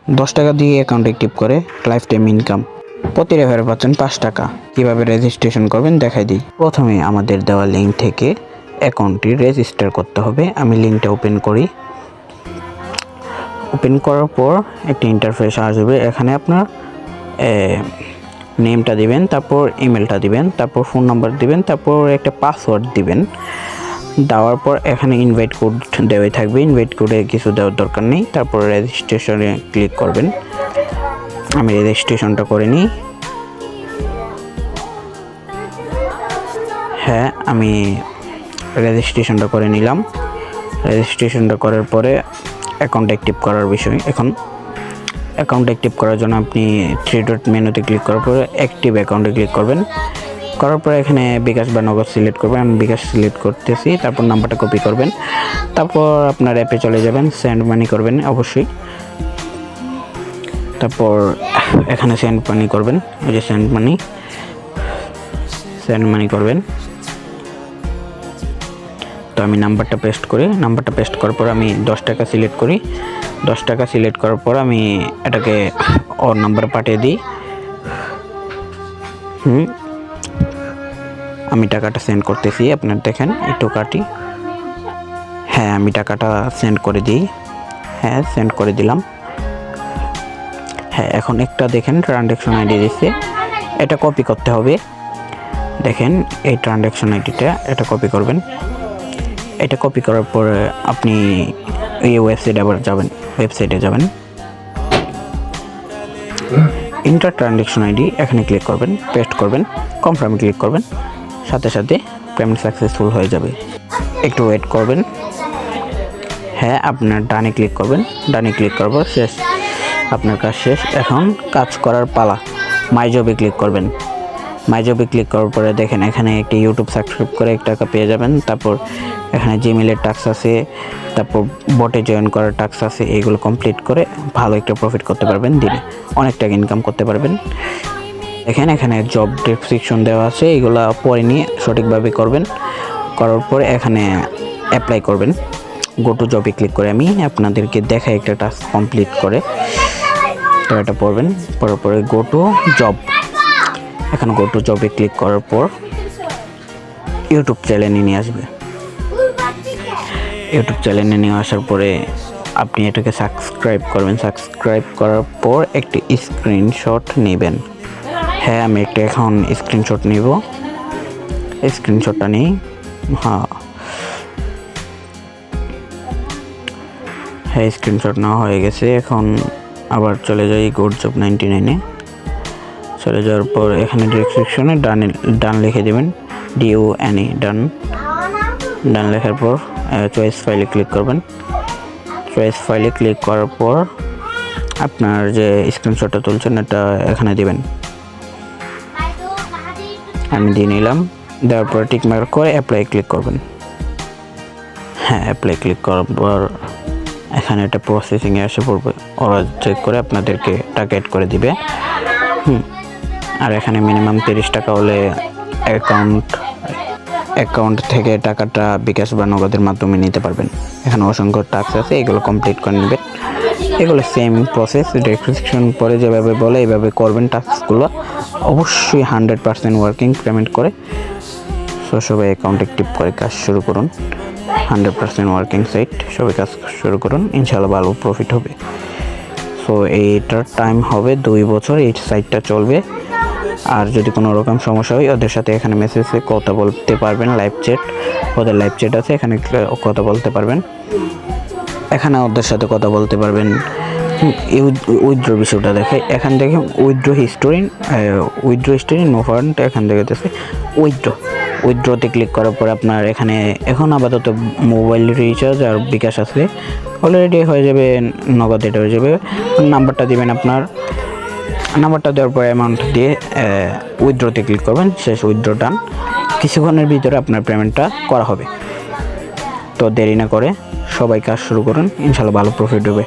10 টাকা দিয়ে account active করে লাইফ টাইম ইনকাম প্রতি রেফারে পাচ্ছেন 5 টাকা। কিভাবে রেজিস্ট্রেশন করবেন দেখাই দিই। প্রথমে আমাদের দেওয়া লিঙ্ক থেকে অ্যাকাউন্টটি রেজিস্টার করতে হবে। আমি লিঙ্কটা ওপেন করি। ওপেন করার পর একটি ইন্টারফেস আসবে। এখানে আপনার নেমটা দিবেন, তারপর ইমেলটা দিবেন, তারপর ফোন নাম্বার দিবেন, তারপর একটা পাসওয়ার্ড দিবেন। দেওয়ার পর এখানে ইনভাইট কোড দেওয়াই থাকবে। ইনভাইট কোডে কিছু দেওয়ার দরকার নেই। তারপর রেজিস্ট্রেশনে ক্লিক করবেন। আমি রেজিস্ট্রেশনটা করে নিই। হ্যাঁ, আমি রেজিস্ট্রেশনটা করে নিলাম। রেজিস্ট্রেশনটা করার পরে অ্যাকাউন্ট অ্যাক্টিভ করার বিষয়। এখন অ্যাকাউন্ট অ্যাক্টিভ করার জন্য আপনি 3 ডট মেনুতে ক্লিক করার পরে অ্যাক্টিভ অ্যাকাউন্টে ক্লিক করবেন। করার পরে এখানে বিকাশ বা নগদ সিলেক্ট করবেন। আমি বিকাশ সিলেক্ট করতেছি। তারপর নাম্বারটা কপি করবেন। তারপর আপনার অ্যাপে চলে যাবেন, সেন্ড মানি করবেন অবশ্যই। তারপর এখানে সেন্ড মানি করবেন, ওই যে সেন্ড মানি করবেন। তো আমি নাম্বারটা পেস্ট করি। নাম্বারটা পেস্ট করার পর আমি 10 টাকা সিলেক্ট করি। 10 টাকা সিলেক্ট করার পর আমি এটাকে ওর নাম্বারে পাঠিয়ে দিই। আমি টাকাটা সেন্ড করতেছি, আপনার দেখেন একটু কাটি। হ্যাঁ, আমি টাকাটা সেন্ড করে দিই। হ্যাঁ, সেন্ড করে দিলাম। হ্যাঁ, এখন একটা দেখেন ট্রানজ্যাকশন আইডি দিচ্ছে, এটা কপি করতে হবে। দেখেন এই ট্রানজ্যাকশন আইডিটা, এটা কপি করবেন। এটা কপি করার পর আপনি এই ওয়েবসাইটে যাবেন। ইন্টার ট্রানজ্যাকশন আইডি এখানে ক্লিক করবেন, পেস্ট করবেন, কনফার্মে ক্লিক করবেন। সাথে সাথে পেমেন্ট সাকসেসফুল হয়ে যাবে। একটু ওয়েট করবেন। হ্যাঁ, আপনার ডানে ক্লিক করবেন। ডানে ক্লিক করার পর শেষ, আপনার কাজ শেষ। এখন কাজ করার পালা। মাই জবে ক্লিক করবেন। মাই জবে ক্লিক করার পরে দেখেন এখানে একটি ইউটিউব সাবস্ক্রাইব করে 1 টাকা পেয়ে যাবেন। তারপর এখানে জিমেলের টাস্ক আছে, তারপর বটে জয়েন করার টাস্ক আছে। এইগুলো কমপ্লিট করে ভালো একটা প্রফিট করতে পারবেন, দিনে অনেক টাকা ইনকাম করতে পারবেন। দেখেন এখানে জব ডেসক্রিপশন দেওয়া আছে, এগুলো পরে নিয়ে সঠিকভাবে করবেন। করার পরে এখানে অ্যাপ্লাই করবেন। গো টু জবে ক্লিক করে আমি আপনাদেরকে দেখাই একটা টাস্ক কমপ্লিট করে। তো এটা পড়বেন, পড়ার পরে গো টু জব। এখানে গো টু জবে ক্লিক করার পর ইউটিউব চ্যানেলে নিয়ে আসবে। ইউটিউব চ্যানেলে নিয়ে আসার পরে আপনি এটাকে সাবস্ক্রাইব করবেন। সাবস্ক্রাইব করার পর একটি স্ক্রিনশট নেবেন। হ্যাঁ, আমি একটা এখন স্ক্রিনশট নিব। স্ক্রিনশটটা নিই। হ্যাঁ, স্ক্রিনশট নেওয়া হয়ে গেছে। এখন আবার চলে যাই গুড জব 99-এ। চলে যাওয়ার পর এখানে ডেসক্রিপশনে ডান লিখে দেবেন, DUNE, ডান লেখার পর চয়েস ফাইলে ক্লিক করবেন। চয়েস ফাইলে ক্লিক করার পর আপনার যে স্ক্রিনশটটা তুলছেন এটা এখানে দিবেন। আমি দিয়ে নিলাম। দেওয়ার পর টিক মার্ক করে অ্যাপ্লাই ক্লিক করবেন। হ্যাঁ, অ্যাপ্লাই ক্লিক করার পর এখানে একটা প্রসেসিংয়ে এসে পড়বে। ওরা চেক করে আপনাদেরকে টাকা অ্যাড করে দিবে। আর এখানে মিনিমাম 30 টাকা হলে অ্যাকাউন্ট থেকে টাকাটা বিকাশ বা নগদের মাধ্যমে নিতে পারবেন। এখানে অসংখ্য টাস্ক আছে, এগুলো কমপ্লিট করে নেবেন। এগুলো সেম প্রসেস, ডেসক্রিপশন পরে যেভাবে বলে এইভাবে করবেন টাস্কগুলো। অবশ্যই 100% ওয়ার্কিং পেমেন্ট করে। সবাই অ্যাকাউন্ট অ্যাক্টিভ করে কাজ শুরু করুন। 100% ওয়ার্কিং সাইট, সবাই কাজ শুরু করুন, ইনশাআল্লাহ ভালো প্রফিট হবে। সো এইটার টাইম হবে 2 বছর এই সাইটটা চলবে। আর যদি কোনো রকম সমস্যা হয় ওদের সাথে এখানে মেসেজে কথা বলতে পারবেন। লাইভ চ্যাট, ওদের লাইভ চ্যাট আছে, এখানে কথা বলতে পারবেন। এখানে ওদের সাথে কথা বলতে পারবেন। উইথড্র বিষয়টা দেখে এখান থেকে উইথড্র হিস্টোরি নো ফান্ড এখান থেকে দেখে উইথড্রতে ক্লিক করার পর আপনার এখানে এখন আপাতত মোবাইল রিচার্জ আর বিকাশ আসলে অলরেডি হয়ে যাবে, নগদ এটা হয়ে যাবে। নাম্বারটা দিবেন, আপনার নাম্বারটা দেওয়ার পর অ্যামাউন্ট দিয়ে উইথড্রতে ক্লিক করবেন। শেষ, উইথড্র ডান। কিছুক্ষণের ভিতরে আপনার পেমেন্টটা করা হবে। তো দেরি না করে সবাই কাজ শুরু করুন, ইনশাআল্লাহ ভালো প্রফিট হবে।